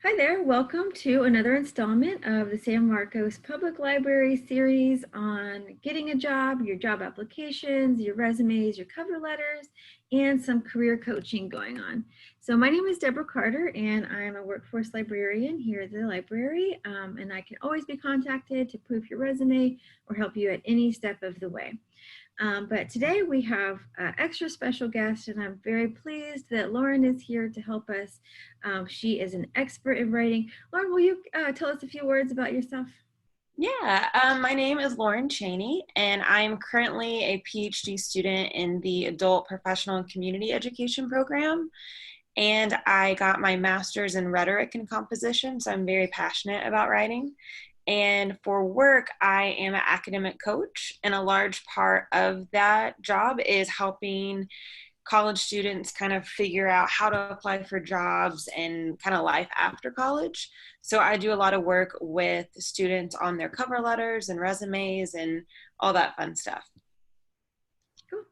Hi there, welcome to another installment of the San Marcos Public Library series on getting a job, your job applications, your resumes, your cover letters, and some career coaching going on. So my name is Deborah Carter and I'm a workforce librarian here at the library, and I can always be contacted to proof your resume or help you at any step of the way. But today we have an extra special guest, and I'm very pleased that Lauren is here to help us. She is an expert in writing. Lauren, will you tell us a few words about yourself? My name is Lauren Chaney, and I'm currently a PhD student in the Adult Professional and Community Education program. And I got my master's in rhetoric and composition, so I'm very passionate about writing. And for work, I am an academic coach, and a large part of that job is helping college students kind of figure out how to apply for jobs and kind of life after college. So I do a lot of work with students on their cover letters and resumes and all that fun stuff. Cool.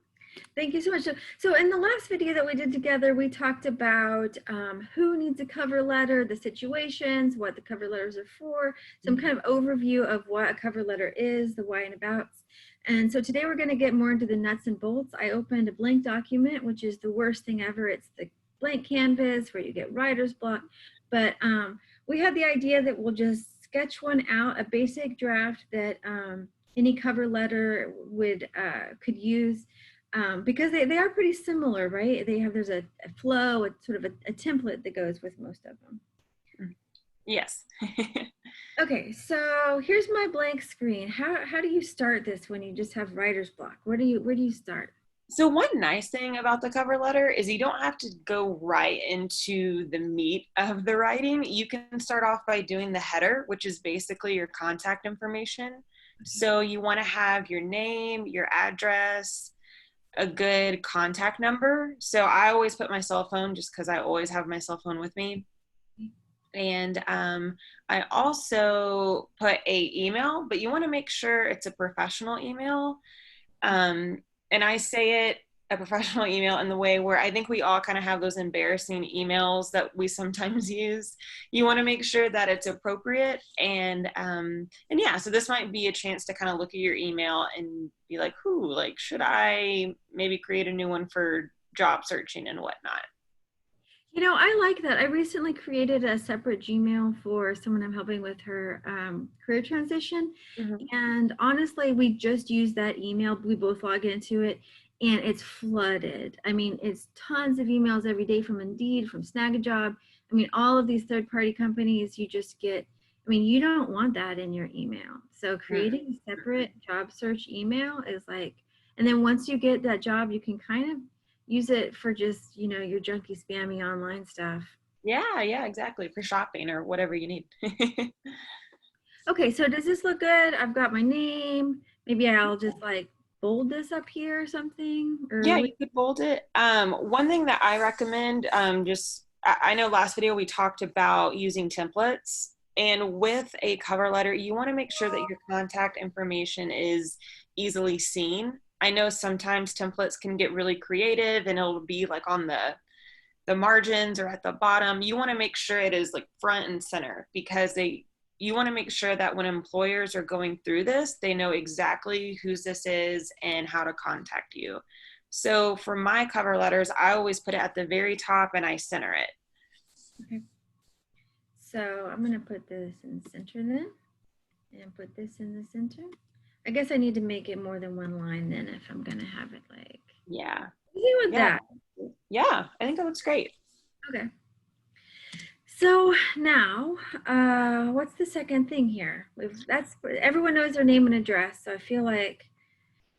Thank you so much. So in the last video that we did together, we talked about who needs a cover letter, the situations, what the cover letters are for, some kind of overview of what a cover letter is, the why and abouts. And so today we're going to get more into the nuts and bolts. I opened a blank document, which is the worst thing ever. It's the blank canvas where you get writer's block. But we had the idea that we'll just sketch one out, a basic draft that any cover letter could use. Because they are pretty similar, right? There's a flow, it's sort of a template that goes with most of them. Yes. Okay, so here's my blank screen. How do you start this when you just have writer's block? Where do you start? So one nice thing about the cover letter is you don't have to go right into the meat of the writing. You can start off by doing the header, which is basically your contact information. So you want to have your name, your address, a good contact number. So I always put my cell phone just because I always have my cell phone with me. And I also put a email, but you want to make sure it's a professional email. And I say it a professional email in the way where I think we all kind of have those embarrassing emails that we sometimes use. You want to make sure that it's appropriate. And yeah, so this might be a chance to kind of look at your email and be like, should I maybe create a new one for job searching and whatnot? You know, I like that. I recently created a separate Gmail for someone I'm helping with her career transition. Mm-hmm. And honestly, we just use that email. We both log into it and it's flooded. I mean, it's tons of emails every day from Indeed, from Snagajob. I mean, all of these third-party companies, you just get, I mean, you don't want that in your email. So creating a separate job search email is like, and then once you get that job, you can kind of use it for just, your junky, spammy online stuff. Yeah, exactly. For shopping or whatever you need. Okay, so does this look good? I've got my name. Maybe I'll just like bold this up here or something. Yeah, you could bold it. One thing that I recommend, I know last video we talked about using templates. And with a cover letter, you want to make sure that your contact information is easily seen. I know sometimes templates can get really creative and it'll be like on the margins or at the bottom. You want to make sure it is like front and center because you want to make sure that when employers are going through this, they know exactly whose this is and how to contact you. So for my cover letters, I always put it at the very top and I center it. Okay. So I'm going to put this in the center then and put this in the center. I guess I need to make it more than one line then if I'm going to have it like. Yeah. With that. Yeah, I think that looks great. Okay. So now, what's the second thing here? Everyone knows their name and address. So I feel like,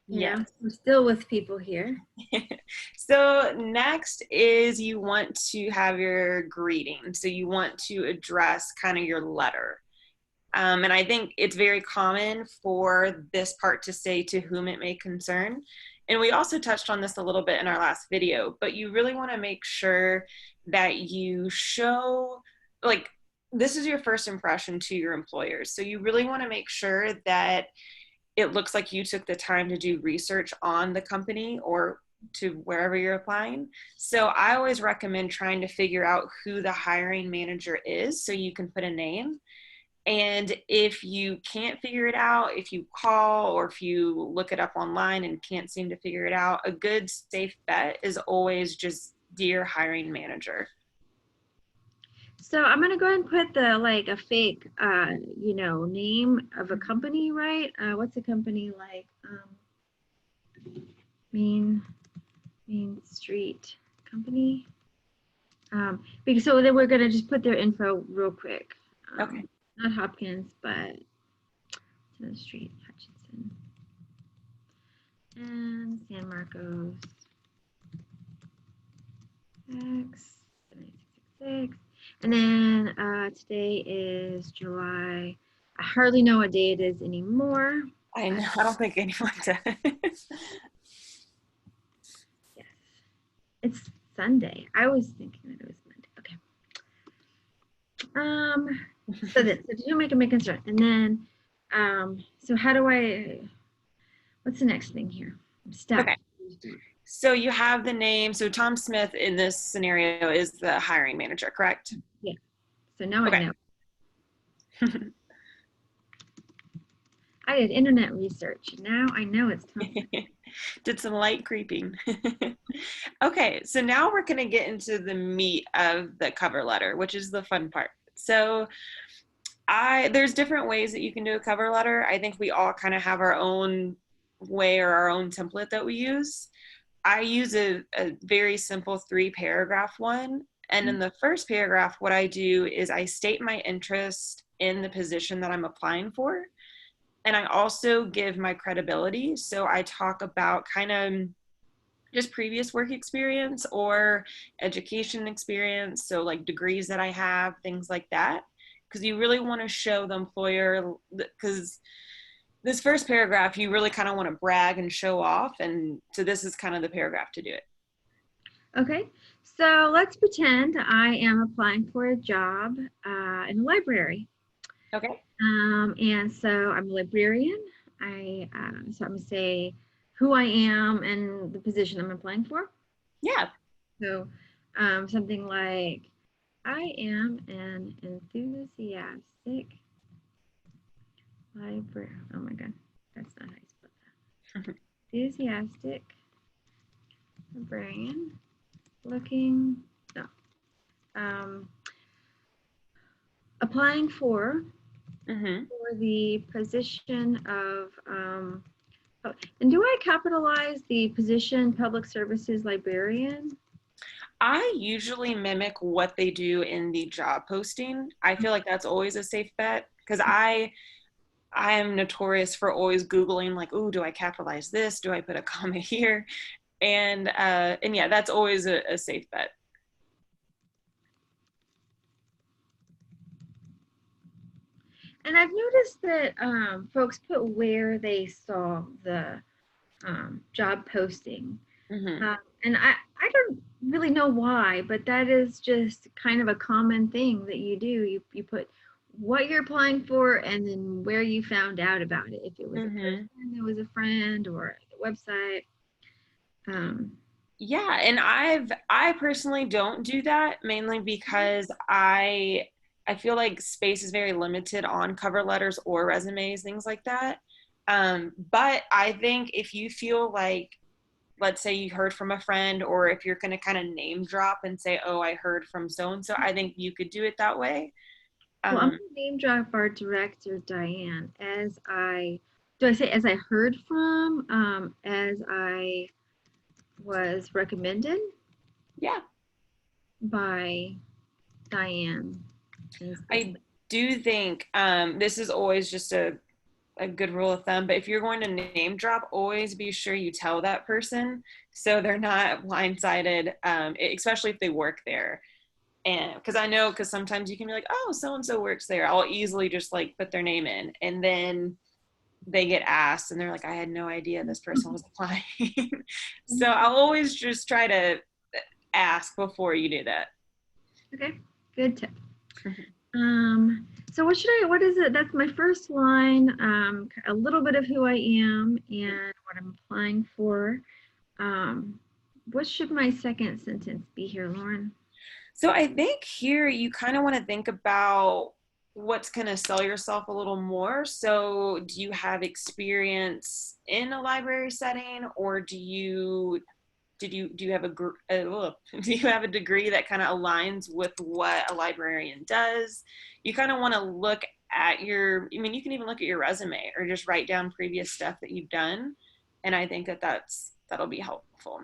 we're still with people here. So next is you want to have your greeting. So you want to address kind of your letter. And I think it's very common for this part to say to whom it may concern. And we also touched on this a little bit in our last video, but you really want to make sure that you show, like, this is your first impression to your employers. So you really want to make sure that it looks like you took the time to do research on the company or to wherever you're applying. So I always recommend trying to figure out who the hiring manager is so you can put a name. And if you can't figure it out, if you call or if you look it up online and can't seem to figure it out, a good safe bet is always just dear hiring manager. So I'm gonna go ahead and put the like a fake, you know, name of a company, right? What's a company like? Main Street Company. Because so then we're gonna just put their info real quick. Okay. Not Hopkins, but the Street, Hutchinson, and San Marcos. X 7666. And then today is July. I hardly know what day it is anymore. I know, I don't think anyone does. Yes. It's Sunday. I was thinking that it was Monday. Okay. So do make a concern. And then so how do I, what's the next thing here? Step. Okay. So you have the name. So Tom Smith in this scenario is the hiring manager, correct? Yeah. So now Okay. I know. I did internet research. Now I know it's Tom Smith. Did some light creeping. Okay, so now we're going to get into the meat of the cover letter, which is the fun part. So there's different ways that you can do a cover letter. I think we all kind of have our own way or our own template that we use. I use a very simple 3-paragraph one. And in the first paragraph, what I do is I state my interest in the position that I'm applying for. And I also give my credibility. So I talk about kind of just previous work experience or education experience. So like degrees that I have, things like that. Because you really want to show the employer, because this first paragraph, you really kind of want to brag and show off. And so this is kind of the paragraph to do it. Okay, so let's pretend I am applying for a job in a library. Okay. And so I'm a librarian. So I'm gonna say who I am and the position I'm applying for. Yeah. So something like, I am an enthusiastic librarian. Oh my God, that's not how you spell that. Enthusiastic librarian looking, no. Applying for the position of, and do I capitalize the position public services librarian? I usually mimic what they do in the job posting. I feel like that's always a safe bet because I am notorious for always Googling like, ooh, do I capitalize this? Do I put a comma here? And yeah, that's always a safe bet. And I've noticed that folks put where they saw the job posting. And I don't really know why, but that is just kind of a common thing that you do. You put what you're applying for and then where you found out about it. If it was a person, it was a friend, or the website. Yeah, and I personally don't do that, mainly because I feel like space is very limited on cover letters or resumes, things like that. But I think if you feel like, let's say you heard from a friend, or if you're going to kind of name drop and say, oh, I heard from so-and-so, I think you could do it that way. Well, I'm going to name drop our director, Diane, as I heard from, as I was recommended? Yeah. By Diane. I do think this is always just a good rule of thumb, but if you're going to name drop, always be sure you tell that person so they're not blindsided, especially if they work there. And because sometimes you can be like, oh, so-and-so works there. I'll easily just like put their name in, and then they get asked and they're like, I had no idea this person was applying. So I'll always just try to ask before you do that. Okay, good tip. So what is it? That's my first line, a little bit of who I am and what I'm applying for. what should my second sentence be here, Lauren? So I think here you kind of want to think about what's going to sell yourself a little more. So do you have experience in a library setting, or do you have do you have a degree that kind of aligns with what a librarian does? You kind of want to look at your, I mean, you can even look at your resume or just write down previous stuff that you've done, and I think that that'll be helpful.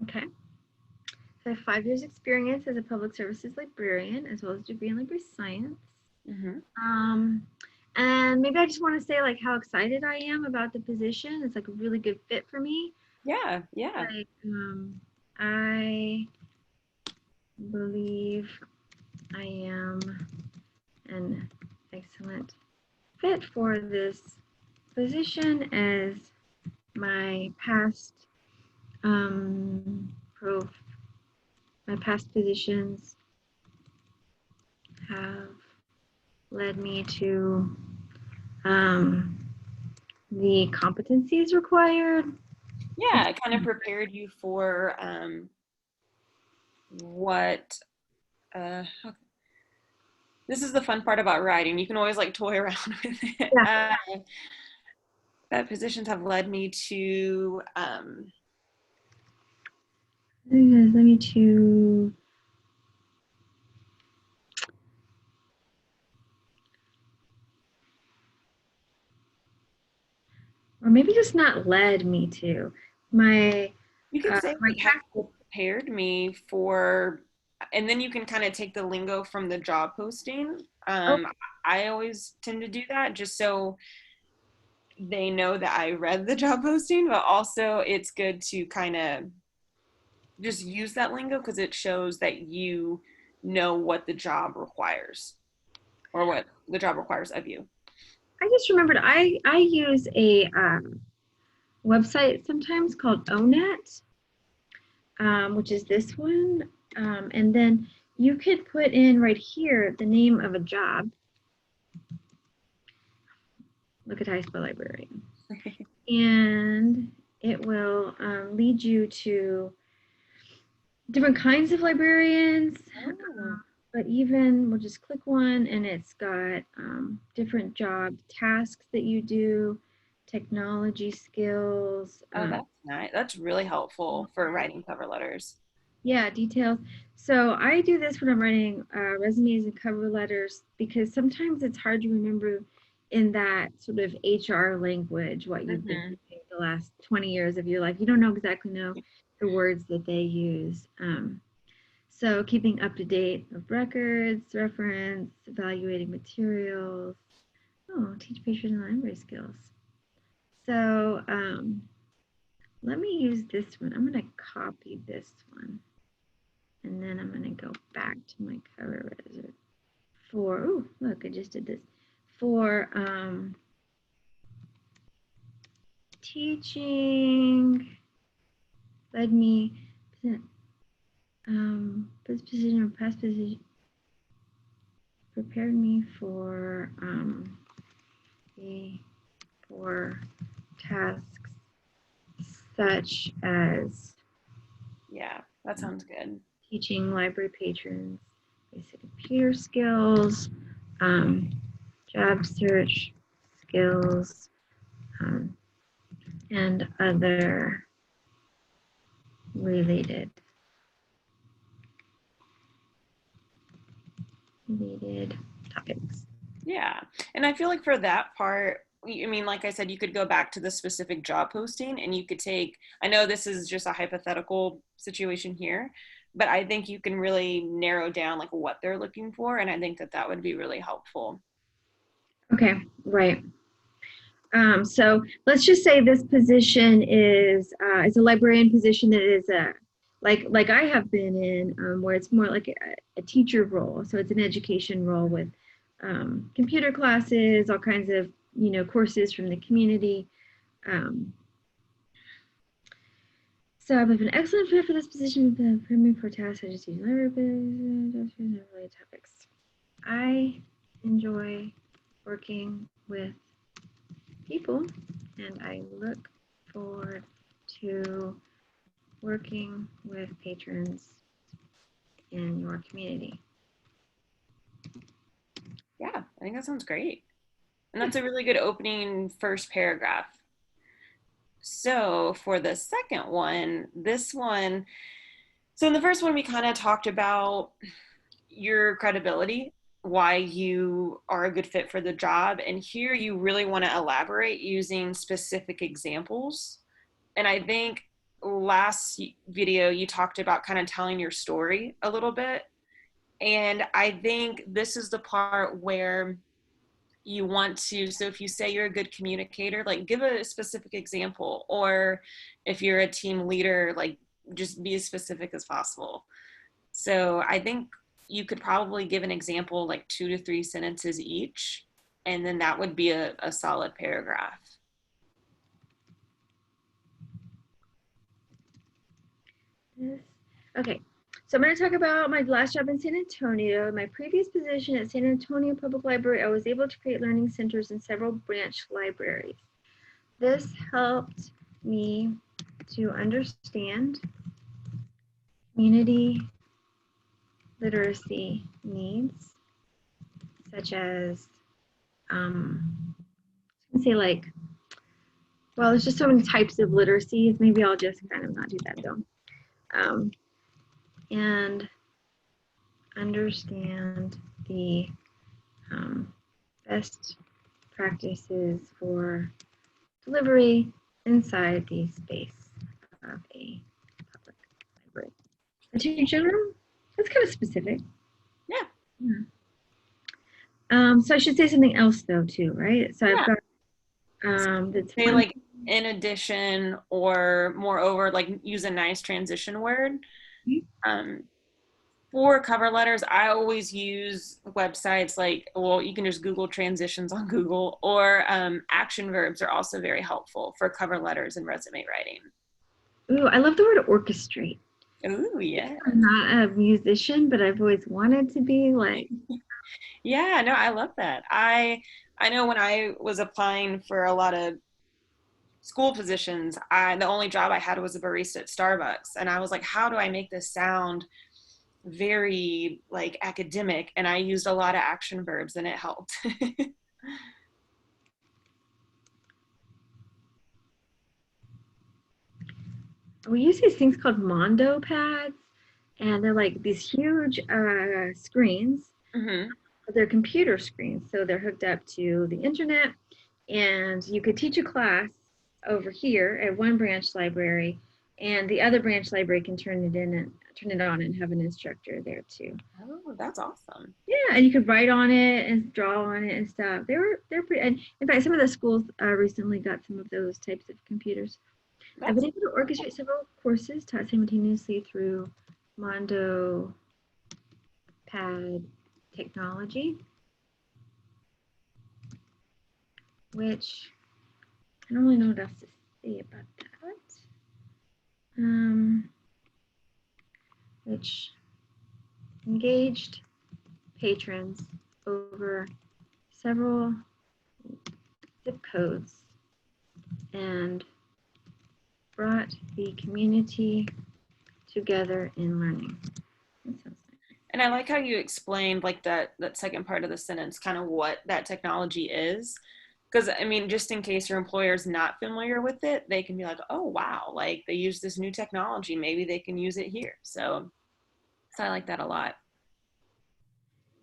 Okay. So I have 5 years experience as a public services librarian, as well as a degree in library science. Mm-hmm. And maybe I just want to say like how excited I am about the position. It's like a really good fit for me. Yeah, yeah. Like, I believe I am an excellent fit for this position as my past my past positions have led me to the competencies required. Yeah, it kind of prepared you for what this is the fun part about writing. You can always like toy around with it. Yeah. That positions have led me to Led me to or maybe just not led me to my you could say my it has prepared me for, and then you can kind of take the lingo from the job posting. oh, I always tend to do that just so they know that I read the job posting, but also it's good to kind of just use that lingo because it shows that you know what the job requires or what the job requires of you. I just remembered I use a website sometimes called ONET, which is this one, and then you could put in right here the name of a job. Look at high school librarian, and it will lead you to different kinds of librarians. Oh. But even we'll just click one and it's got different job tasks that you do, technology skills. Oh, that's nice. That's really helpful for writing cover letters. Yeah, details. So I do this when I'm writing resumes and cover letters because sometimes it's hard to remember in that sort of HR language what you've been Mm-hmm. doing the last 20 years of your life. You don't know exactly the words that they use. So keeping up to date of records, reference, evaluating materials. Oh, teach pastry and library skills. So let me use this one. I'm going to copy this one. And then I'm going to go back to my cover letter for, oh, look, I just did this. For teaching led me, this position or past position prepared me for for tasks such as Yeah, that sounds good. teaching library patrons basic computer skills, job search skills, and other related topics. Yeah. And I feel like for that part, I mean, like I said, you could go back to the specific job posting and you could take, I know this is just a hypothetical situation here, but I think you can really narrow down like what they're looking for. And I think that that would be really helpful. Okay, right. So let's just say this position is a librarian position that is like I have been in, where it's more like a teacher role. So it's an education role with computer classes, all kinds of courses from the community. So I've been an excellent fit for this position with primary for tasks such as teaching library related topics. I enjoy working with people, and I look forward to working with patrons in your community. Yeah, I think that sounds great. And that's a really good opening first paragraph. So for the second one, so in the first one, we kind of talked about your credibility, why you are a good fit for the job. And here you really want to elaborate using specific examples. And I think last video you talked about kind of telling your story a little bit. And I think this is the part where you want to, so if you say you're a good communicator, like give a specific example, or if you're a team leader, like just be as specific as possible. So I think you could probably give an example, like 2 to 3 sentences each, and then that would be a solid paragraph. Okay, so I'm going to talk about my last job in San Antonio. In my previous position at San Antonio Public Library, I was able to create learning centers in several branch libraries. This helped me to understand community literacy needs, such as, say like, well, there's just so many types of literacies. Maybe I'll just kind of not do that though. And understand the best practices for delivery inside the space of a public library. But in general, that's kind of specific. Yeah. So I should say something else though too, right? So I've got say like in addition or moreover, like use a nice transition word. For cover letters, I always use websites like, well, you can just Google transitions on Google, or action verbs are also very helpful for cover letters and resume writing. Ooh, I love the word orchestrate. Ooh, yeah. I'm not a musician, but I've always wanted to be like. Yeah, no, I love that. I know when I was applying for a lot of school positions, the only job I had was a barista at Starbucks, and I was like, how do I make this sound very like academic? And I used a lot of action verbs, and it helped. We use these things called Mondo pads, and they're like these huge screens. Mm-hmm. They're computer screens, so they're hooked up to the internet, and you could teach a class over here at one branch library, and the other branch library can turn it on and have an instructor there too. Oh, that's awesome. Yeah, and you could write on it and draw on it and stuff. They're pretty. And in fact, some of the schools recently got some of those types of computers. I've been able to orchestrate several courses taught simultaneously through Mondo Pad technology, which I don't really know what else to say about that. Which engaged patrons over several zip codes and brought the community together in learning. That sounds nice. And I like how you explained like that second part of the sentence, kind of what that technology is. Because I mean, just in case your employer's not familiar with it, they can be like, oh, wow, like they use this new technology. Maybe they can use it here. So I like that a lot.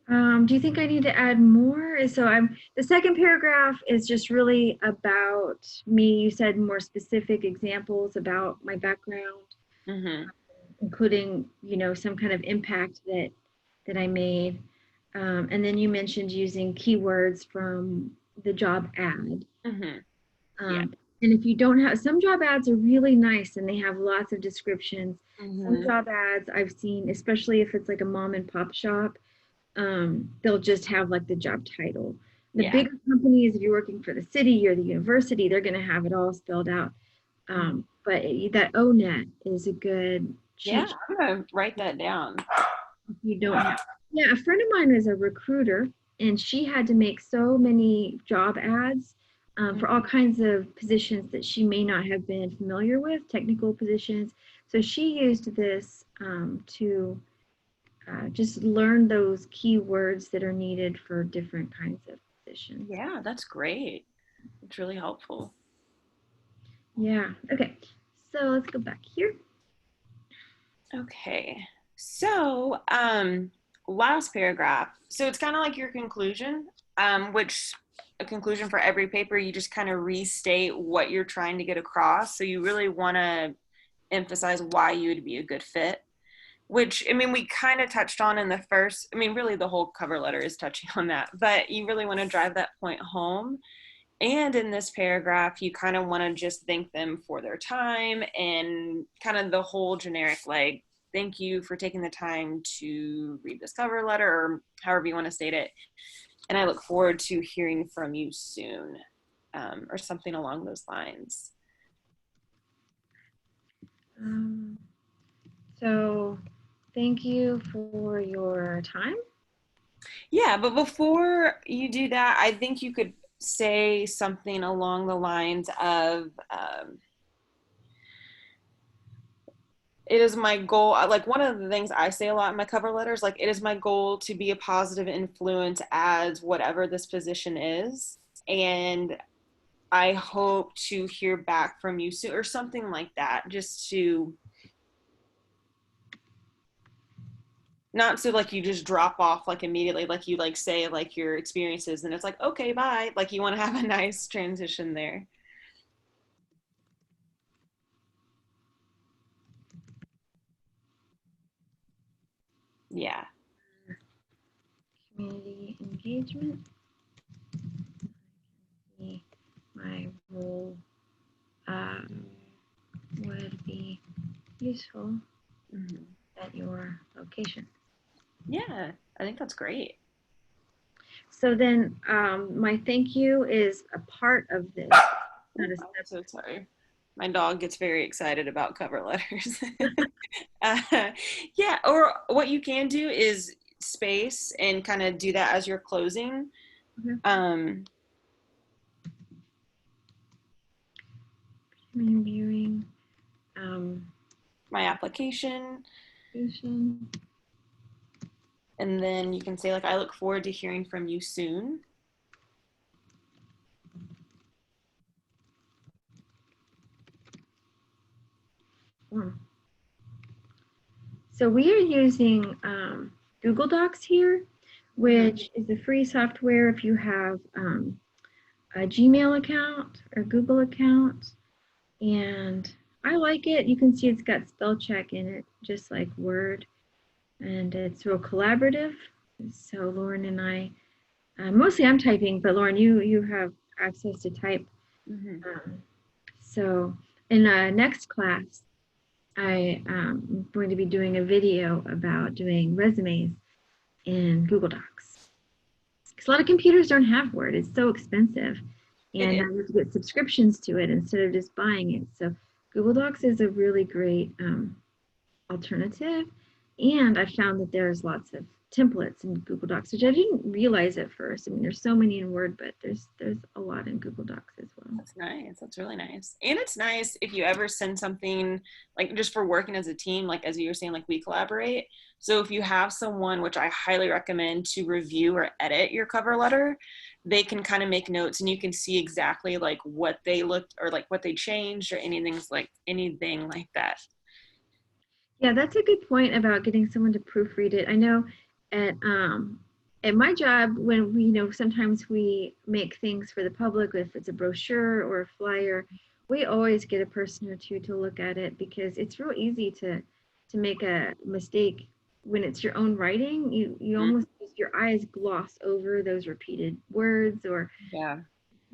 Do you think I need to add more? So the second paragraph is just really about me. You said more specific examples about my background, including, some kind of impact that I made. And then you mentioned using keywords from the job ad. Yeah. And if you don't have, some job ads are really nice and they have lots of descriptions. Some job ads I've seen, especially if it's like a mom and pop shop, they'll just have like the job title. The bigger companies, if you're working for the city or the university, they're going to have it all spelled out. But that ONET is a good cheat. I'm going to write that down. If you don't have, a friend of mine is a recruiter, and she had to make so many job ads for all kinds of positions that she may not have been familiar with, technical positions. So she used this to just learn those keywords that are needed for different kinds of positions. Yeah, that's great. It's really helpful. Yeah. Okay. So let's go back here. Okay. So, last paragraph. So it's kind of like your conclusion, which a conclusion for every paper, you just kind of restate what you're trying to get across. So you really want to emphasize why you would be a good fit, which, I mean, we kind of touched on in the first, I mean, really the whole cover letter is touching on that, but you really want to drive that point home. And in this paragraph, you kind of want to just thank them for their time and kind of the whole generic, like, thank you for taking the time to read this cover letter, or however you want to state it. And I look forward to hearing from you soon, or something along those lines. So thank you for your time. Yeah, but before you do that, I think you could say something along the lines of, it is my goal, like one of the things I say a lot in my cover letters, like, it is my goal to be a positive influence as whatever this position is. And I hope to hear back from you soon, or something like that, just to, not so like you just drop off like immediately, like you like say like your experiences and it's like, okay, bye. Like you want to have a nice transition there. Yeah. Community engagement. My role would be useful at your location. Yeah, I think that's great. So then my thank you is a part of this. I'm so sorry. My dog gets very excited about cover letters. Yeah, or what you can do is space and kind of do that as you're closing. Okay. Reviewing my application. And then you can say, like, I look forward to hearing from you soon. So we are using Google Docs here, which is a free software if you have a Gmail account or Google account. And I like it. You can see it's got spell check in it, just like Word. And it's real collaborative. So Lauren and I, mostly I'm typing, but Lauren, you have access to type. So in next class, I am going to be doing a video about doing resumes in Google Docs. Because a lot of computers don't have Word. It's so expensive. And I have to get subscriptions to it instead of just buying it. So Google Docs is a really great alternative. And I found that there's lots of templates in Google Docs, which I didn't realize at first. I mean, there's so many in Word, but there's a lot in Google Docs as well. That's nice. That's really nice. And it's nice if you ever send something, like, just for working as a team, like as you were saying, like, we collaborate. So if you have someone, which I highly recommend, to review or edit your cover letter, they can kind of make notes and you can see exactly like what they looked or like what they changed or anything like that. Yeah, that's a good point about getting someone to proofread it. I know at my job, when we, sometimes we make things for the public, if it's a brochure or a flyer, we always get a person or two to look at it because it's real easy to make a mistake when it's your own writing. You almost, your eyes gloss over those repeated words or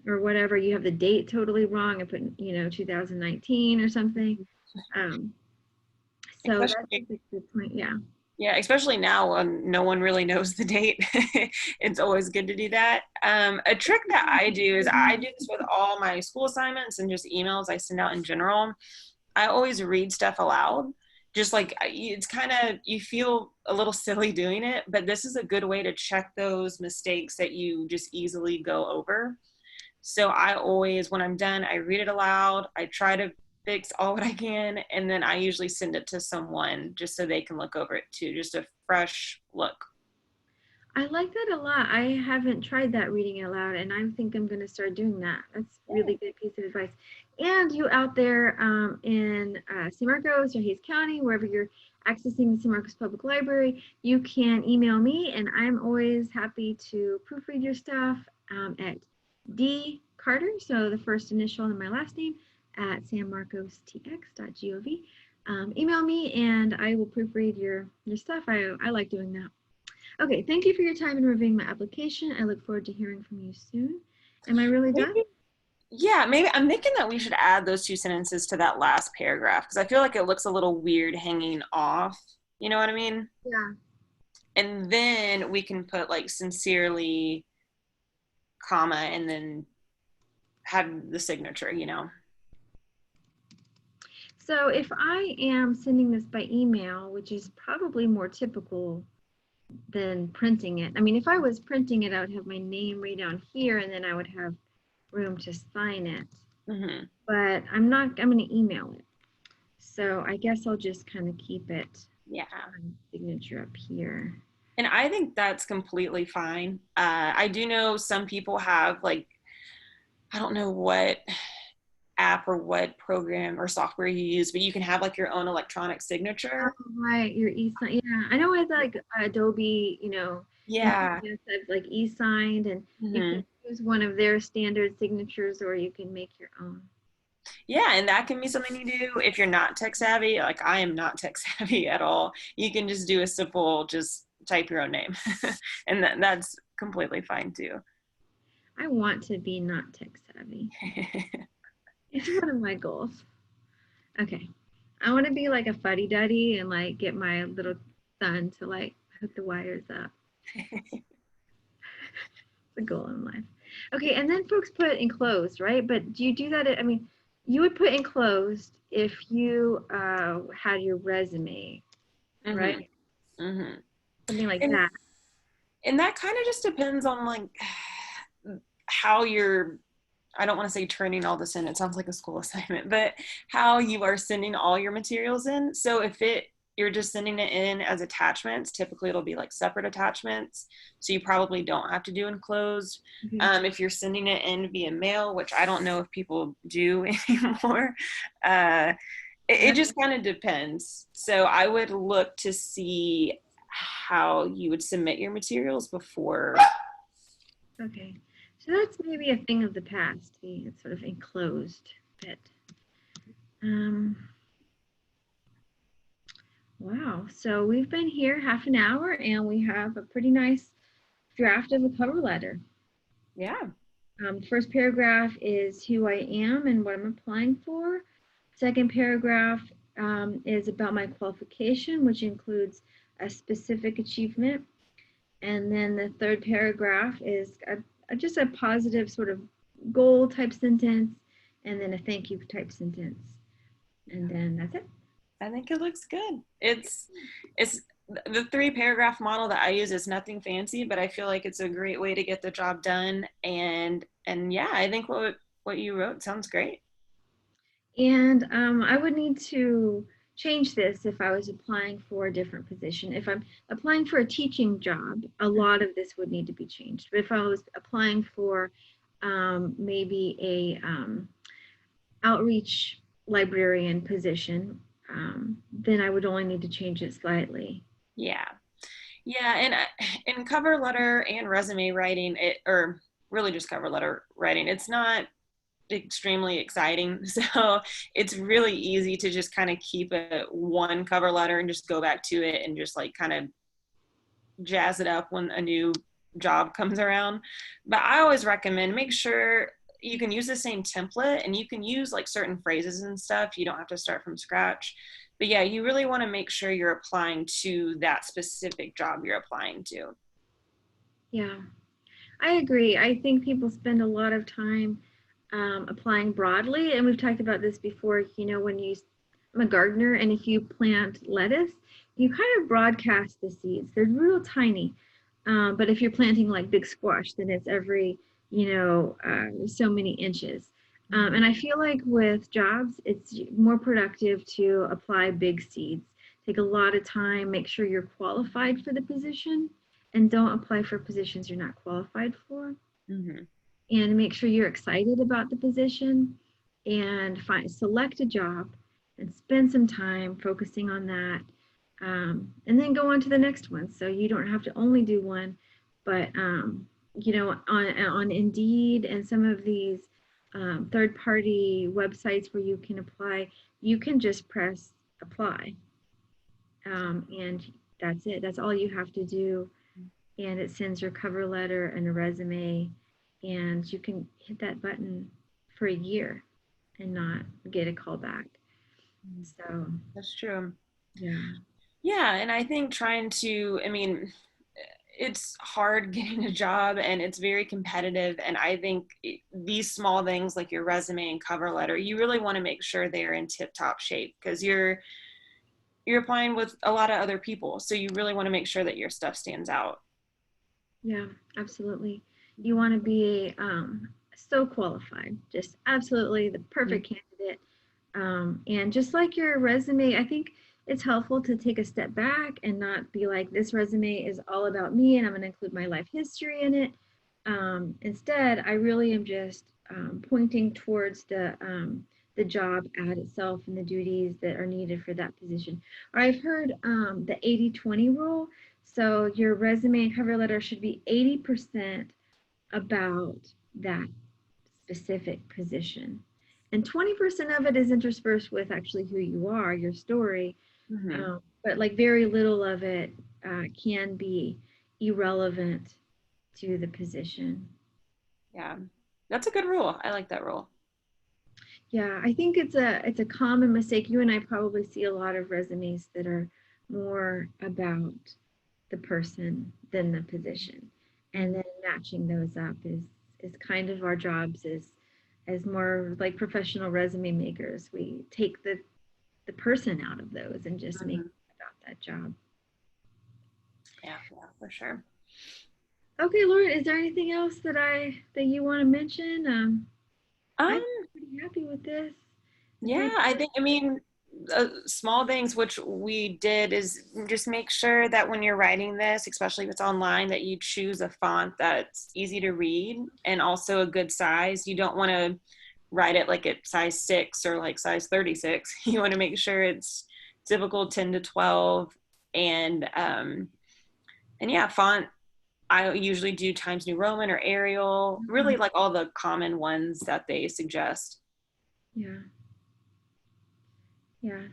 whatever. You have the date totally wrong. I put 2019 or something. So that's a good point. Yeah, especially now when no one really knows the date. It's always good to do that. A trick that I do is I do this with all my school assignments and just emails I send out in general. I always read stuff aloud just like it's kind of, you feel a little silly doing it, but this is a good way to check those mistakes that you just easily go over. So I always, when I'm done, I read it aloud. I try to fix all what I can, and then I usually send it to someone just so they can look over it too, just a fresh look. I like that a lot. I haven't tried that reading it aloud, and I think I'm going to start doing that. That's a really good piece of advice. And you out there in San Marcos or Hayes County, wherever you're accessing the San Marcos Public Library, you can email me, and I'm always happy to proofread your stuff at D Carter, so the first initial and my last name, at sanmarcostx.gov. Email me, and I will proofread your stuff. I like doing that. Okay, thank you for your time in reviewing my application. I look forward to hearing from you soon. Am I really done? Yeah, maybe I'm thinking that we should add those 2 sentences to that last paragraph, because I feel like it looks a little weird hanging off. You know what I mean? Yeah. And then we can put like sincerely, comma, and then have the signature, you know? So if I am sending this by email, which is probably more typical than printing it. I mean, if I was printing it, I would have my name right down here, and then I would have room to sign it. Mm-hmm. But I'm going to email it. So I guess I'll just kind of keep it. Yeah. Signature up here. And I think that's completely fine. I do know some people have like, I don't know what app or what program or software you use, but you can have like your own electronic signature. Oh, right, your e-sign. Yeah, I know it's like Adobe, Yeah. like e-signed, and you Mm-hmm. can use one of their standard signatures, or you can make your own. Yeah, and that can be something you do if you're not tech savvy. Like I am not tech savvy at all. You can just do a simple, just type your own name, and that's completely fine too. I want to be not tech savvy. It's one of my goals. Okay. I want to be like a fuddy-duddy and like get my little son to like hook the wires up. It's a goal in life. Okay, and then folks put enclosed, right? But do you do that? I mean, you would put enclosed if you had your resume, right? Mm-hmm. Something like And that. and that kind of just depends on like how you're, I don't want to say turning all this in, it sounds like a school assignment, but how you are sending all your materials in. So if you're just sending it in as attachments, typically it'll be like separate attachments, so you probably don't have to do enclosed. If you're sending it in via mail, which I don't know if people do anymore, it just kind of depends. So I would look to see how you would submit your materials before. Okay, so that's maybe a thing of the past, the sort of enclosed bit. Wow, so we've been here half an hour and we have a pretty nice draft of a cover letter. Yeah. First paragraph is who I am and what I'm applying for. Second paragraph is about my qualification, which includes a specific achievement. And then the third paragraph is just a positive sort of goal type sentence, and then a thank you type sentence. And then that's it. I think it looks good. It's the 3-paragraph model that I use is nothing fancy, but I feel like it's a great way to get the job done. And yeah, I think what you wrote sounds great. And I would need to change this if I was applying for a different position. If I'm applying for a teaching job, a lot of this would need to be changed. But if I was applying for maybe a outreach librarian position, then I would only need to change it slightly. Yeah. Yeah, and in cover letter and resume writing, or really just cover letter writing, it's not extremely exciting. So it's really easy to just kind of keep one cover letter and just go back to it and just like kind of jazz it up when a new job comes around. But I always recommend make sure you can use the same template, and you can use like certain phrases and stuff. You don't have to start from scratch. But yeah, you really want to make sure you're applying to that specific job you're applying to. Yeah, I agree. I think people spend a lot of time applying broadly, and we've talked about this before. When you I'm a gardener, and if you plant lettuce, you kind of broadcast the seeds. They're real tiny. But if you're planting like big squash, then it's every, so many inches. And I feel like with jobs, it's more productive to apply big seeds. Take a lot of time, make sure you're qualified for the position, and don't apply for positions you're not qualified for. Mm-hmm. And make sure you're excited about the position and select a job and spend some time focusing on that. And then go on to the next one. So you don't have to only do one, but on Indeed and some of these third-party websites where you can apply, you can just press apply, and that's it. That's all you have to do, and it sends your cover letter and a resume, and you can hit that button for a year and not get a call back. So That's true. yeah. Yeah, and I think I mean, it's hard getting a job and it's very competitive. And I think these small things like your resume and cover letter, you really want to make sure they're in tip-top shape because you're applying with a lot of other people. So you really want to make sure that your stuff stands out. Yeah, absolutely. You want to be so qualified, just absolutely the perfect candidate. And just like your resume, I think it's helpful to take a step back and not be like, this resume is all about me and I'm going to include my life history in it. Instead, I really am just pointing towards the job ad itself and the duties that are needed for that position. Or I've heard the 80-20 rule. So your resume and cover letter should be 80% about that specific position. And 20% of it is interspersed with actually who you are, your story. Mm-hmm. But like very little of it can be irrelevant to the position. Yeah, that's a good rule. I like that rule. Yeah, I think it's a common mistake. You and I probably see a lot of resumes that are more about the person than the position. And then matching those up is kind of our jobs as more like professional resume makers. We take the person out of those and just make Mm-hmm. it about that job. Yeah, yeah, for sure. Okay, Lauren, is there anything else that you want to mention? I'm Um, pretty happy with this. yeah, I mean, small things which we did is just make sure that when you're writing this, especially if it's online, that you choose a font that's easy to read and also a good size. You don't want to write it like at size 6 or like size 36. You want to make sure it's typical 10 to 12 and yeah, font I usually do Times New Roman or Arial, really like all the common ones that they suggest. Yeah, yeah.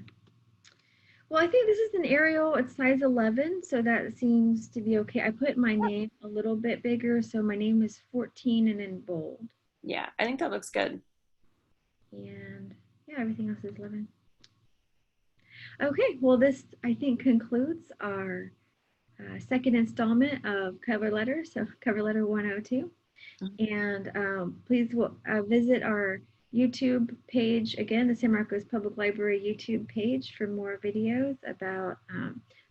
Well, I think this is an Arial. It's size 11, so that seems to be okay. I put my name a little bit bigger, so my name is 14 and in bold. Yeah, I think that looks good. And yeah, everything else is 11. Okay, well, this I think concludes our second installment of Cover Letter, so Cover Letter 102. And please visit our YouTube page, again, the San Marcos Public Library YouTube page for more videos about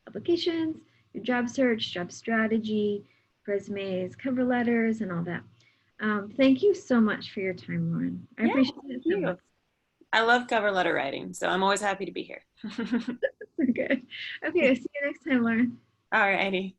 applications, your job search, job strategy, resumes, cover letters, and all that. Thank you so much for your time, Lauren. I Yeah, appreciate thank it so much. you. I love cover letter writing, so I'm always happy to be here. Good. Okay, I'll see you next time, Lauren. All righty.